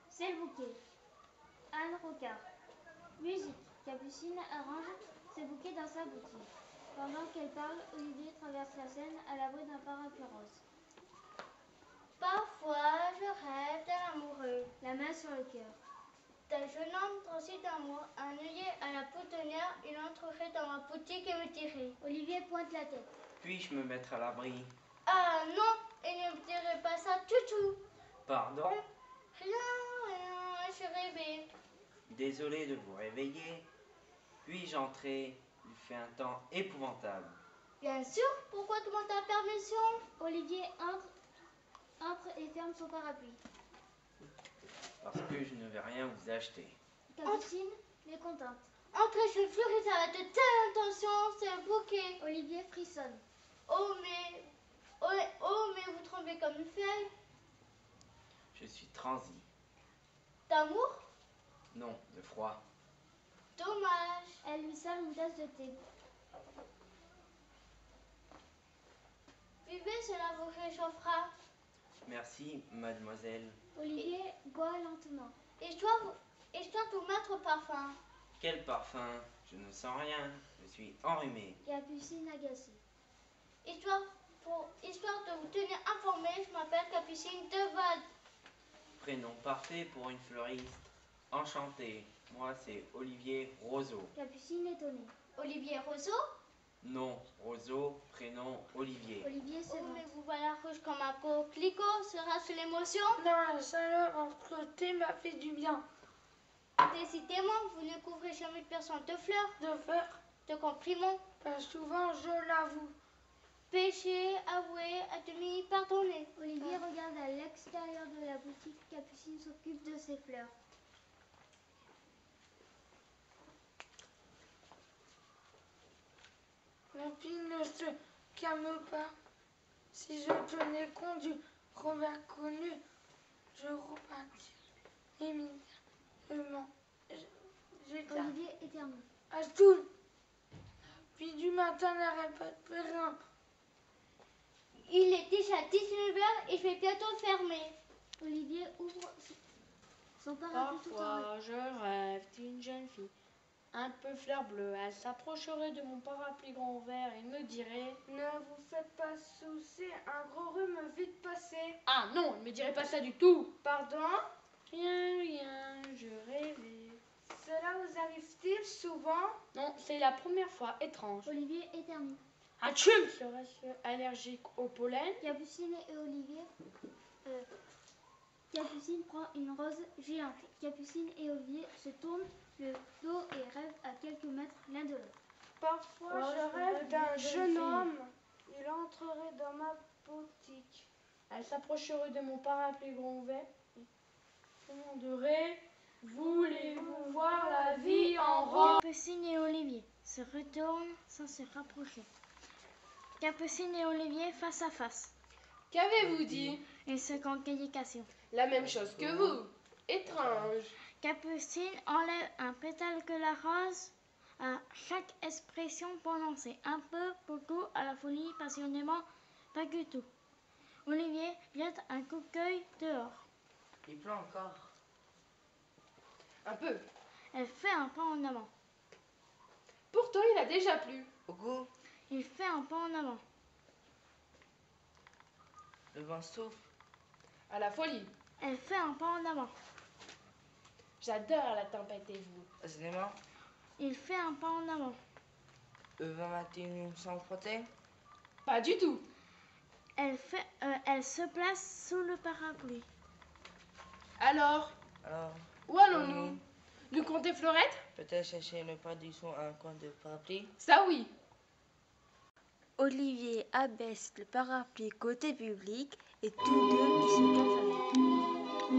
C'est le bouquet. Anne Rocard. Musique. Capucine arrange ses bouquets dans sa boutique. Pendant qu'elle parle, Olivier traverse la scène à l'abri d'un parapluie rose. Parfois, je rêve d'un amoureux, La main sur le cœur. d'un jeune homme tracé d'amour, un œillet à la boutonnière, il entrerait dans ma boutique et me dirait: Olivier pointe la tête. Puis-je me mettre à l'abri? Ah non, il ne me dirait pas ça du tout. Pardon? Rien, je rêvais. Désolé de vous réveiller. Puis-je entrer? Il fait un temps épouvantable. Bien sûr, pourquoi demander ta permission? Olivier entre et ferme son parapluie. Parce que je ne vais rien vous acheter. Capucine, mécontente. Entrez, je fleuris avec de telles intentions, c'est un bouquet. Olivier frissonne. Oh mais vous tremblez comme une feuille. Je suis transi. D'amour? Non, de froid. Dommage. Elle lui sert une tasse de thé. Buvez, cela vous réchauffera. Merci, mademoiselle. Olivier boit lentement. Et je dois vous mettre au parfum. Quel parfum? Je ne sens rien. Je suis enrhumé. Capucine agacée. Histoire de vous tenir informé, je m'appelle Capucine Devade. Prénom parfait pour une fleuriste. Enchanté. Moi, c'est Olivier Roseau. Capucine étonnée. Olivier Roseau? Non, Roseau, prénom Olivier. Olivier se Oh, vante. mais vous voilà rouge comme un coquelicot. Sera-ce l'émotion? Non, la chaleur entre le thé m'a fait du bien. Décidément, vous ne couvrez jamais de personnes de fleurs, De faire, de compliments. pas souvent, je l'avoue. Péché, avoué, à demi pardonné. Olivier regarde à l'extérieur de la boutique. Capucine s'occupe de ses fleurs. Mon pied ne se calme pas. Si je tenais compte du revers connu, je repartirais immédiatement. J'étais Olivier éternue. à tout. Puis du matin, n'arrête pas de faire rien. Il est déjà 19h et je vais bientôt fermer. Olivier ouvre son parapluie tout en haut. Parfois, je rêve d'une jeune fille, un peu fleur bleue. Elle s'approcherait de mon parapluie grand vert et me dirait: Ne vous faites pas soucier, un gros rhume vite passé. Ah non, elle me dirait pas ça du tout. Pardon? Rien, je rêvais. Cela vous arrive-t-il souvent? Non, c'est la première fois, étrange. Olivier éternue. Achum! Serais-je allergique au pollen? Capucine et Olivier. Capucine prend une rose géante. Capucine et Olivier se tournent le dos et rêvent à quelques mètres l'un de l'autre. Parfois, Oh, je rêve d'un jeune homme. Il entrerait dans ma boutique. Elle s'approcherait de mon parapluie grand vert et demanderait: voulez-vous voir la vie en rose? Capucine et Olivier se retournent sans se rapprocher. Capucine et Olivier face à face. Qu'avez-vous dit? Ils se conquélication. La même chose que vous. Étrange. Capucine enlève un pétale que la rose à chaque expression prononcée. Un peu, beaucoup, à la folie, passionnément, pas du tout. Olivier jette un coup d'œil dehors. Il pleut encore. Un peu. Elle fait un pas en avant. Pourtant, il a déjà plu. Au goût, Il fait un pas en avant. le vent souffle. À la folie. Elle fait un pas en avant. J'adore la tempête et vous. Au cinéma, Il fait un pas en avant. le vent matin sans frotter. Pas du tout. Elle se place sous le parapluie. Alors, Alors, où allons-nous? Nous compter Fleurette? peut-être chercher une perdition à un coin de parapluie. Ça oui. Olivier abaisse le parapluie côté public et tous deux ils se cafardent.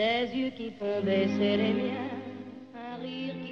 des yeux qui font baisser les miens, un rire qui